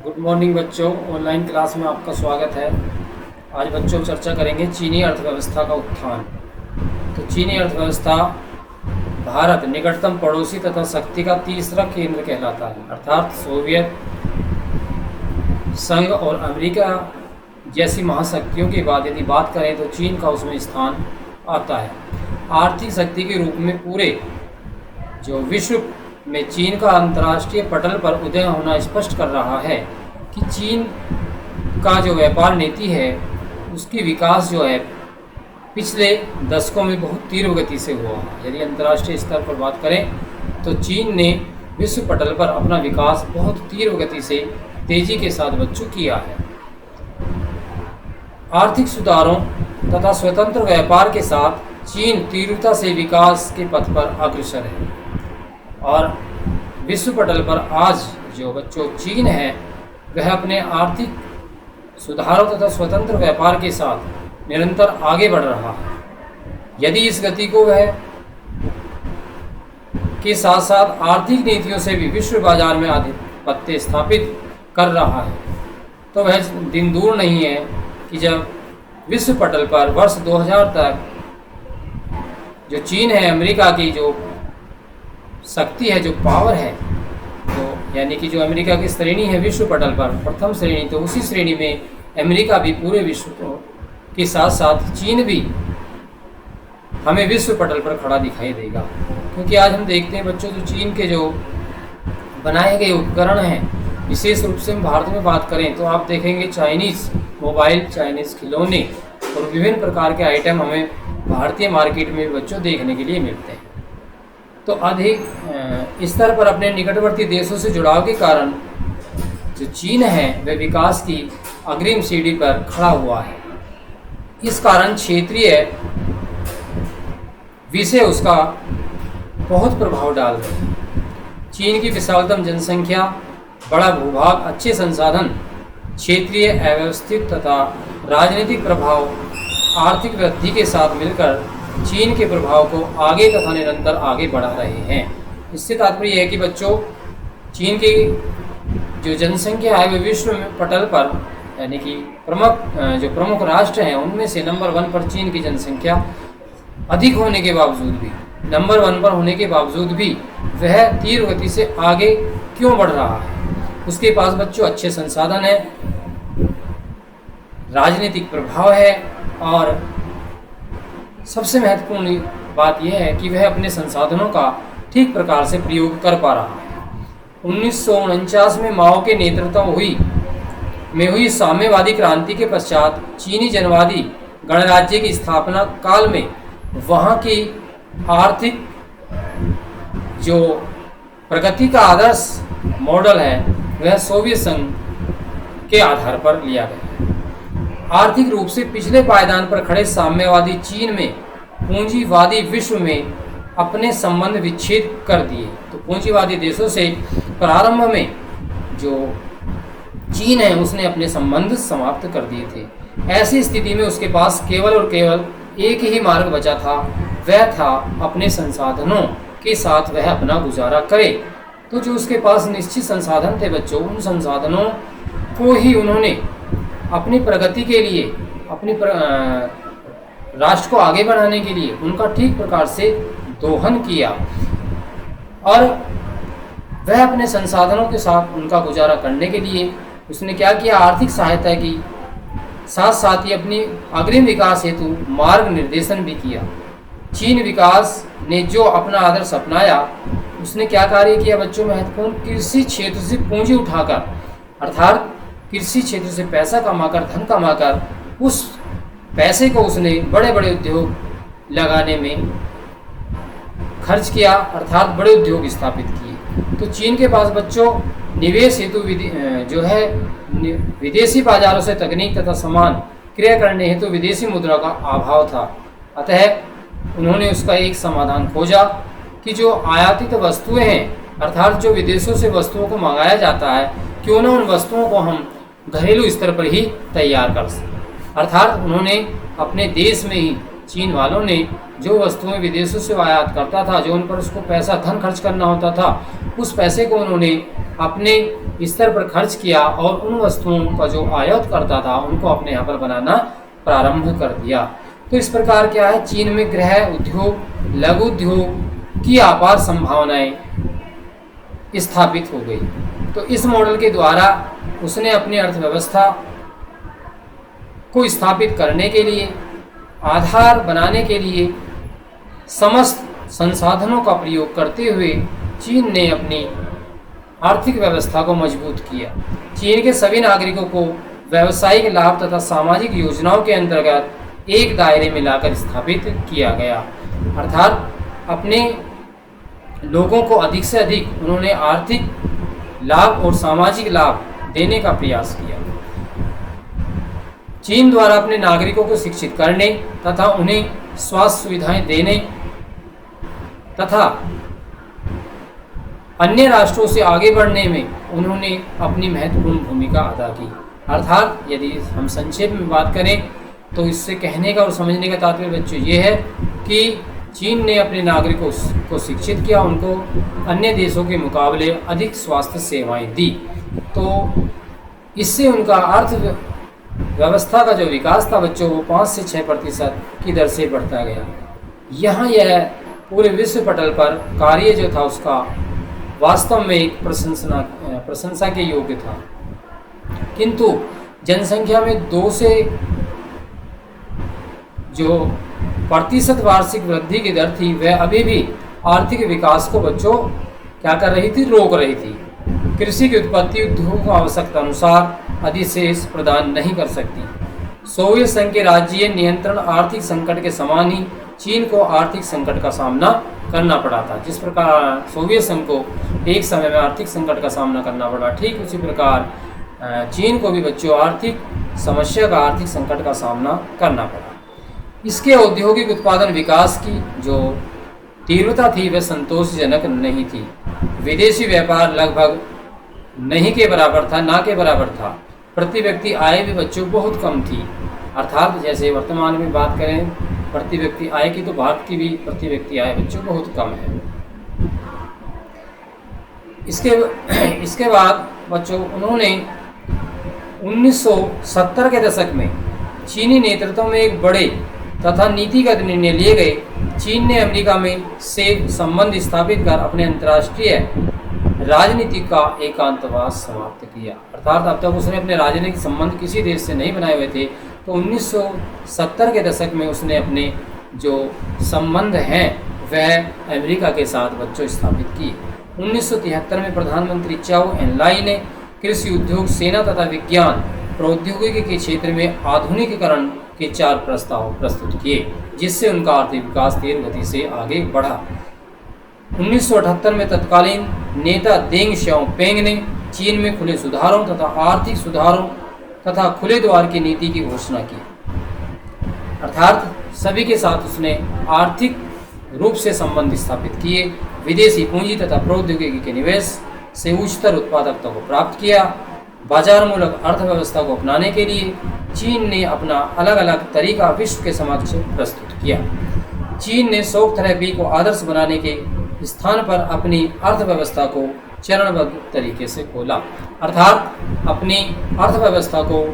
Good morning बच्चों, online class में आपका स्वागत है। आज बच्चों चर्चा करेंगे चीनी अर्थव्यवस्था का उत्थान। तो चीनी अर्थव्यवस्था भारत निकटतम पड़ोसी तथा शक्ति का तीसरा केंद्र कहलाता है, अर्थात सोवियत संघ और अमेरिका जैसी महाशक्तियों के बाद यदि बात करें तो चीन का उसमें स्थान आता है। आर्थिक शक्ति के रूप में पूरे जो विश्व में चीन का अंतर्राष्ट्रीय पटल पर उदय होना स्पष्ट कर रहा है कि चीन का जो व्यापार नीति है उसकी विकास जो है पिछले दशकों में बहुत तीव्र गति से हुआ। यदि अंतर्राष्ट्रीय स्तर पर बात करें तो चीन ने विश्व पटल पर अपना विकास बहुत तीव्र गति से तेजी के साथ बच्चों किया है। आर्थिक सुधारों तथा स्वतंत्र व्यापार के साथ चीन तीव्रता से विकास के पथ पर अग्रसर है और विश्व पटल पर आज जो बच्चों चीन है वह अपने आर्थिक सुधारों तथा स्वतंत्र व्यापार के साथ निरंतर आगे बढ़ रहा है। यदि इस गति को वह के साथ साथ आर्थिक नीतियों से भी विश्व बाजार में आधिपत्य स्थापित कर रहा है तो वह दिन दूर नहीं है कि जब विश्व पटल पर वर्ष 2000 तक जो चीन है अमेरिका की जो शक्ति है, जो पावर है, तो यानी कि जो अमेरिका की श्रेणी है विश्व पटल पर प्रथम श्रेणी, तो उसी श्रेणी में अमेरिका भी पूरे विश्व के साथ साथ चीन भी हमें विश्व पटल पर खड़ा दिखाई देगा। क्योंकि आज हम देखते हैं बच्चों जो चीन के जो बनाए गए उपकरण हैं, विशेष रूप से हम भारत में बात करें तो आप देखेंगे चाइनीज़ मोबाइल, चाइनीज़ खिलौने और विभिन्न प्रकार के आइटम हमें भारतीय मार्केट में बच्चों देखने के लिए मिलते हैं। तो अधिक स्तर पर अपने निकटवर्ती देशों से जुड़ाव के कारण जो चीन है वह विकास की अग्रिम सीढ़ी पर खड़ा हुआ है। इस कारण क्षेत्रीय विषय उसका बहुत प्रभाव डाल रहे हैं। चीन की विशालतम जनसंख्या, बड़ा भूभाग, अच्छे संसाधन, क्षेत्रीय अव्यवस्थित तथा राजनीतिक प्रभाव आर्थिक वृद्धि के साथ मिलकर चीन के प्रभाव को आगे तथा निरंतर आगे बढ़ा रहे हैं। इससे तात्पर्य है कि बच्चों चीन की जो जनसंख्या है वह विश्व में पटल पर यानी कि प्रमुख राष्ट्र हैं उनमें से नंबर 1 पर चीन की जनसंख्या अधिक होने के बावजूद भी, नंबर 1 पर होने के बावजूद भी वह तीव्र गति से आगे क्यों बढ़ रहा है? उसके पास बच्चों अच्छे संसाधन है, राजनीतिक प्रभाव है और सबसे महत्वपूर्ण बात यह है कि वह अपने संसाधनों का ठीक प्रकार से प्रयोग कर पा रहा है। 1949 में माओ के नेतृत्व में हुई साम्यवादी क्रांति के पश्चात चीनी जनवादी गणराज्य की स्थापना काल में वहाँ की आर्थिक जो प्रगति का आदर्श मॉडल है वह सोवियत संघ के आधार पर लिया गया। आर्थिक रूप से पिछले पायदान पर खड़े साम्यवादी चीन में पूंजीवादी विश्व में अपने संबंध विच्छेद कर दिए। तो पूंजीवादी देशों से प्रारंभ में जो चीन है उसने अपने संबंध समाप्त कर दिए थे। ऐसी स्थिति में उसके पास केवल और केवल एक ही मार्ग बचा था, वह था अपने संसाधनों के साथ वह अपना गुजारा करे। तो जो उसके पास निश्चित संसाधन थे बच्चों, उन संसाधनों को ही उन्होंने अपनी प्रगति के लिए, अपनी राष्ट्र को आगे बढ़ाने के लिए उनका ठीक प्रकार से दोहन किया और वह अपने संसाधनों के साथ उनका गुजारा करने के लिए उसने क्या किया, आर्थिक सहायता की साथ साथ ही अपनी अग्रिम विकास हेतु मार्ग निर्देशन भी किया। चीन विकास ने जो अपना आदर्श अपनाया उसने क्या कार्य किया बच्चों? महत्वपूर्ण कृषि क्षेत्र से पूंजी उठाकर, अर्थात कृषि क्षेत्र से पैसा कमाकर, धन कमाकर उस पैसे को उसने बड़े बड़े उद्योग लगाने में खर्च किया, अर्थात बड़े उद्योग स्थापित किए। तो चीन के पास बच्चों निवेश हेतु जो है विदेशी बाजारों से तकनीक तथा सामान क्रय करने हेतु विदेशी मुद्रा का अभाव था। अतः उन्होंने उसका एक समाधान खोजा कि जो आयातित वस्तुएं हैं, अर्थात जो विदेशों से वस्तुओं को मंगाया जाता है, क्यों न उन वस्तुओं को हम घरेलू स्तर पर ही तैयार कर सकें। अर्थात उन्होंने अपने देश में ही, चीन वालों ने जो वस्तुएं विदेशों से आयात करता था, जो उन पर उसको पैसा धन खर्च करना होता था, उस पैसे को उन्होंने अपने स्तर पर खर्च किया और उन वस्तुओं का जो आयात करता था उनको अपने यहाँ पर बनाना प्रारंभ कर दिया। तो इस प्रकार क्या है, चीन में गृह उद्योग, लघु उद्योग की अपार संभावनाएं स्थापित हो गई। तो इस मॉडल के द्वारा उसने अपनी अर्थव्यवस्था को स्थापित करने के लिए, आधार बनाने के लिए समस्त संसाधनों का प्रयोग करते हुए चीन ने अपनी आर्थिक व्यवस्था को मजबूत किया। चीन के सभी नागरिकों को व्यावसायिक लाभ तथा सामाजिक योजनाओं के अंतर्गत एक दायरे में लाकर स्थापित किया गया, अर्थात अपने लोगों को अधिक से अधिक उन्होंने आर्थिक लाभ और सामाजिक लाभ देने का प्रयास किया। चीन द्वारा अपने नागरिकों को शिक्षित करने तथा उन्हें स्वास्थ्य सुविधाएं देने तथा अन्य राष्ट्रों से आगे बढ़ने में उन्होंने अपनी महत्वपूर्ण भूमिका अदा की। अर्थात यदि हम संक्षेप में बात करें तो इससे कहने का और समझने का तात्पर्य बच्चों ये है कि चीन ने अपने नागरिकों को शिक्षित किया, उनको अन्य देशों के मुकाबले अधिक स्वास्थ्य सेवाएं दी। तो इससे उनका अर्थव्यवस्था का जो विकास था बच्चों वो 5 से 6% की दर से बढ़ता गया। यहाँ यह पूरे विश्व पटल पर कार्य जो था उसका वास्तव में एक प्रशंसा के योग्य था, किंतु जनसंख्या में 2 से जो प्रतिशत वार्षिक वृद्धि की दर थी वह अभी भी आर्थिक विकास को बच्चों क्या कर रही थी, रोक रही थी। कृषि की उत्पत्ति उद्योग को आवश्यकता अनुसार अधिशेष प्रदान नहीं कर सकती। सोवियत संघ के राज्य नियंत्रण आर्थिक संकट के समान ही चीन को आर्थिक संकट का सामना करना पड़ा था। जिस प्रकार सोवियत संघ को एक समय में आर्थिक संकट का सामना करना पड़ा, ठीक उसी प्रकार चीन को भी बच्चों आर्थिक समस्या का, आर्थिक संकट का सामना करना पड़ा। इसके औद्योगिक उत्पादन विकास की जो तीव्रता थी वह संतोषजनक नहीं थी। विदेशी व्यापार लगभग नहीं के बराबर था, ना के बराबर था। प्रति व्यक्ति आय भी बच्चों बहुत कम थी। अर्थात जैसे वर्तमान में बात करें प्रति व्यक्ति आय की, तो भारत की भी प्रति व्यक्ति आय बच्चों बहुत कम है। इसके बाद बच्चों उन्होंने 1970 के दशक में चीनी नेतृत्व में एक बड़े तथा नीतिगत निर्णय लिए गए। चीन ने अमेरिका में से संबंध स्थापित कर अपने अंतर्राष्ट्रीय राजनीति का एकांतवास समाप्त किया। अर्थात अब तक उसने अपने राजनीतिक संबंध किसी देश से नहीं बनाए हुए थे, तो 1970 के दशक में उसने अपने जो संबंध हैं वह अमेरिका के साथ बच्चों स्थापित किए। 1973 में प्रधानमंत्री चाओ एन लाई ने कृषि उद्योग, सेना तथा विज्ञान प्रौद्योगिकी के क्षेत्र में आधुनिकीकरण के 4 प्रस्ताव प्रस्तुत किए, जिससे उनका आर्थिक विकास तेज गति से आगे बढ़ा। 1978 में तत्कालीन नेता देंग श्याओपेंग ने चीन में खुले सुधारों तथा आर्थिक सुधारों तथा खुले द्वार की नीति की घोषणा की। अर्थात सभी के साथ उसने आर्थिक रूप से संबंध स्थापित किए, विदेशी पूंजी तथा प्रौद्योगिकी के निवेश से उच्चतर उत्पादकता को प्राप्त किया। बाजार मूलक अर्थव्यवस्था को अपनाने के लिए चीन ने अपना अलग अलग तरीका विश्व के समक्ष प्रस्तुत किया। चीन ने शौक थेरेपी को आदर्श बनाने के स्थान पर अपनी अर्थव्यवस्था को चरणबद्ध तरीके से खोला। अर्थात अपनी अर्थव्यवस्था को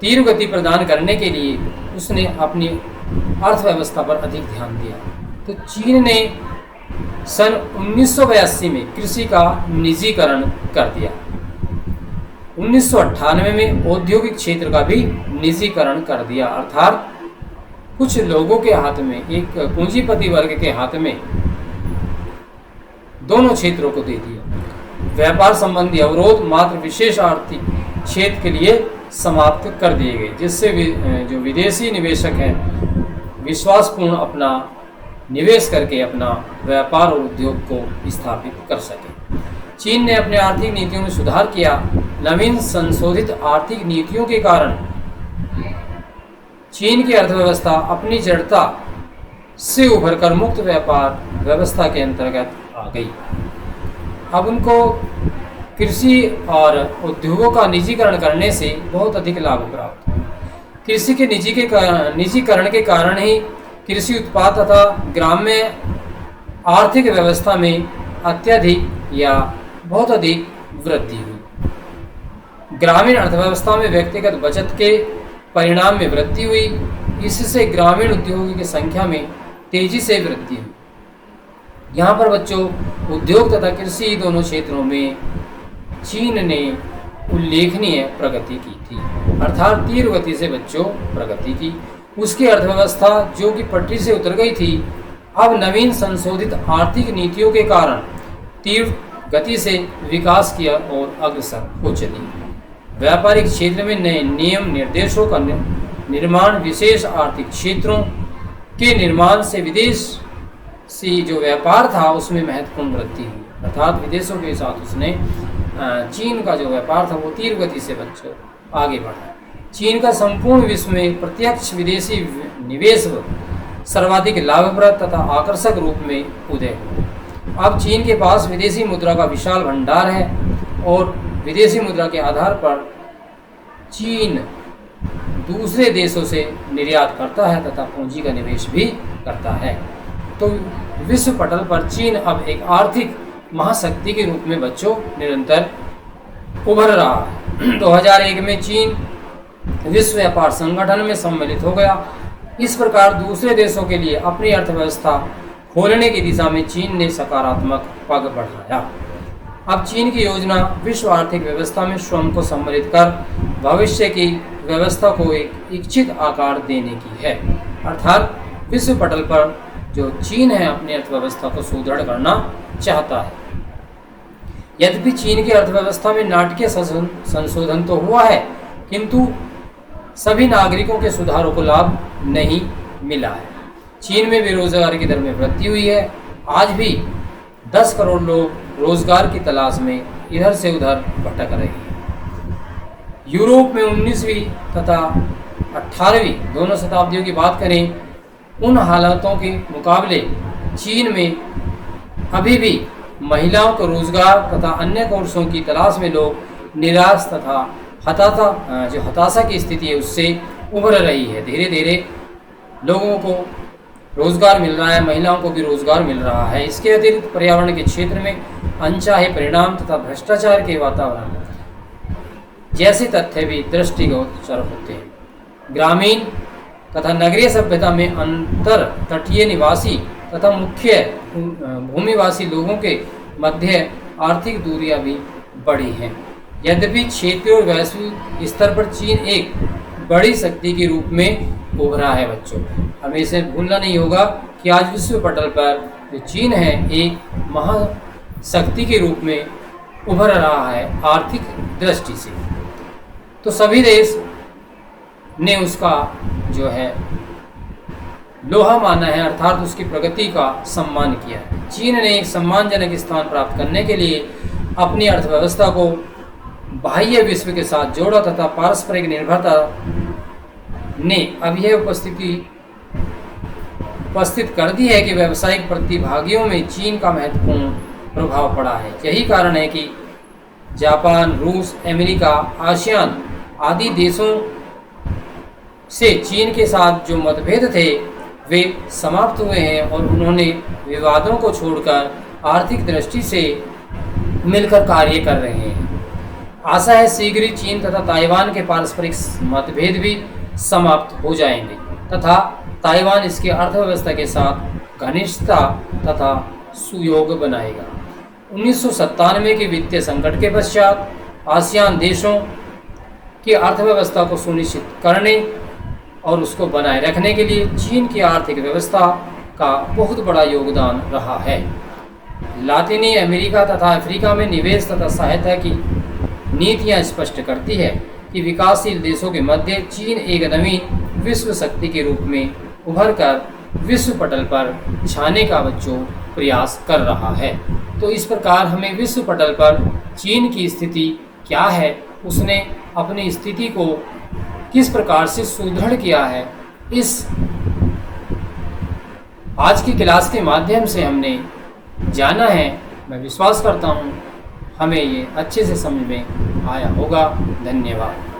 तीव्र गति प्रदान करने के लिए उसने अपनी अर्थव्यवस्था पर अधिक ध्यान दिया। तो चीन ने सन 1982 में कृषि का निजीकरण कर दिया। 1998 में औद्योगिक क्षेत्र का भी निजीकरण कर दिया। अर्थात कुछ लोगों के हाथ में, एक पूंजीपति वर्ग के हाथ में दोनों क्षेत्रों को दे दिया। व्यापार संबंधी अवरोध मात्र विशेष आर्थिक क्षेत्र के लिए समाप्त कर दिए गए, जिससे जो विदेशी निवेशक हैं विश्वासपूर्ण अपना निवेश करके अपना व्यापार और उद्योग को स्थापित कर सके। चीन ने अपने आर्थिक नीतियों में सुधार किया। नवीन संशोधित आर्थिक नीतियों के कारण चीन की अर्थव्यवस्था अपनी जड़ता से उभरकर मुक्त व्यापार व्यवस्था के अंतर्गत आ गई। अब उनको कृषि और उद्योगों का निजीकरण करने से बहुत अधिक लाभ प्राप्त हुआ। कृषि के निजीकरण के कारण ही कृषि उत्पाद तथा ग्राम्य आर्थिक व्यवस्था में अत्यधिक या बहुत अधिक वृद्धि हुई। ग्रामीण अर्थव्यवस्था में व्यक्तिगत बचत के परिणाम में वृद्धि हुई। इससे ग्रामीण उद्योगों की संख्या में तेजी से वृद्धि हुई। यहाँ पर बच्चों उद्योग तथा कृषि दोनों क्षेत्रों में चीन ने उल्लेखनीय प्रगति की थी, अर्थात तीव्र गति से बच्चों प्रगति की। उसकी अर्थव्यवस्था जो कि पटरी से उतर गई थी, अब नवीन संशोधित आर्थिक नीतियों के कारण तीव्र गति से विकास किया और अग्रसर हो चली। व्यापारिक क्षेत्र में नए नियम निर्देशों का निर्माण, विशेष आर्थिक क्षेत्रों के निर्माण से विदेश से जो व्यापार था उसमें महत्वपूर्ण वृद्धि हुई, अर्थात विदेशों के साथ उसने चीन का जो व्यापार था वो तीव्र गति से बच्चों आगे बढ़ा। चीन का संपूर्ण विश्व में प्रत्यक्ष विदेशी निवेश सर्वाधिक लाभप्रद तथा आकर्षक रूप में उदय हुआ। अब चीन के पास विदेशी मुद्रा का विशाल भंडार है और विदेशी मुद्रा के आधार पर चीन दूसरे देशों से निर्यात करता है तथा पूंजी का निवेश भी करता है। तो विश्व पटल पर चीन अब एक आर्थिक महाशक्ति के रूप में बच्चों निरंतर उभर रहा है। 2001 में चीन विश्व व्यापार संगठन में सम्मिलित हो गया। इस प्रकार दूसरे देशों के लिए अपनी अर्थव्यवस्था खोलने की दिशा में चीन ने सकारात्मक पग बढ़ाया। अब चीन की योजना विश्व आर्थिक व्यवस्था में स्वयं को सम्मिलित कर भविष्य की व्यवस्था को एक इच्छित आकार देने की है, अर्थात विश्व पटल पर जो चीन है अपनी अर्थव्यवस्था को सुदृढ़ करना चाहता है। यद्यपि चीन की अर्थव्यवस्था में नाटकीय संशोधन तो हुआ है, किंतु सभी नागरिकों के सुधारों को लाभ नहीं मिला है। चीन में बेरोजगारी की दर में वृद्धि हुई है। आज भी 10 करोड़ लोग रोजगार की तलाश में इधर से उधर भटक रहे हैं। यूरोप में 19वीं तथा 18वीं दोनों शताब्दियों की बात करें, उन हालातों के मुकाबले चीन में अभी भी महिलाओं को रोजगार तथा अन्य कोर्सों की तलाश में लोग निराश तथा हताशा की स्थिति है उससे उभर रही है। धीरे धीरे लोगों को रोजगार मिल रहा है, महिलाओं को भी रोजगार मिल रहा है। इसके अतिरिक्त पर्यावरण के क्षेत्र में अनचाहे परिणाम तथा भ्रष्टाचार के वातावरण जैसे तथ्य भी दृष्टिगोचर होते हैं। ग्रामीण तथा नगरीय सभ्यता में अंतर तटीय निवासी तथा मुख्य भूमिवासी लोगों के मध्य आर्थिक दूरियां भी बढ़ी हैं। यद्यपि क्षेत्रीय और वैश्विक स्तर पर चीन एक बड़ी शक्ति के रूप में उभरा है बच्चों, हमें इसे भूलना नहीं होगा कि आज विश्व पटल पर जो चीन है एक महाशक्ति के रूप में उभर रहा है आर्थिक दृष्टि से। तो सभी देश ने उसका जो है लोहा माना है, अर्थात उसकी प्रगति का सम्मान किया है। चीन ने एक सम्मानजनक स्थान प्राप्त करने के लिए अपनी अर्थव्यवस्था को बाह्य विश्व के साथ जोड़ा तथा पारस्परिक निर्भरता ने अब यह उपस्थित कर दी है कि व्यावसायिक प्रतिभागियों में चीन का महत्वपूर्ण प्रभाव पड़ा है। यही कारण है कि जापान, रूस, अमेरिका, आसियान आदि देशों से चीन के साथ जो मतभेद थे वे समाप्त हुए हैं और उन्होंने विवादों को छोड़कर आर्थिक दृष्टि से मिलकर कार्य कर रहे हैं। आशा है शीघ्र ही चीन तथा ताइवान के पारस्परिक मतभेद भी समाप्त हो जाएंगे तथा ताइवान इसकी अर्थव्यवस्था के साथ घनिष्ठता तथा सुयोग बनाएगा। 1997 के वित्तीय संकट के पश्चात आसियान देशों की अर्थव्यवस्था को सुनिश्चित करने और उसको बनाए रखने के लिए चीन की आर्थिक व्यवस्था का बहुत बड़ा योगदान रहा है। लातीनी अमेरिका तथा अफ्रीका में निवेश तथा सहायता की नीतियां स्पष्ट करती है कि विकासशील देशों के मध्य चीन एक नवीन विश्व शक्ति के रूप में उभरकर विश्व पटल पर छाने का बच्चों प्रयास कर रहा है। तो इस प्रकार हमें विश्व पटल पर चीन की स्थिति क्या है, उसने अपनी स्थिति को किस प्रकार से सुदृढ़ किया है, इस आज की क्लास के माध्यम से हमने जाना है। मैं विश्वास करता हूँ हमें ये अच्छे से समझ में आया होगा। धन्यवाद।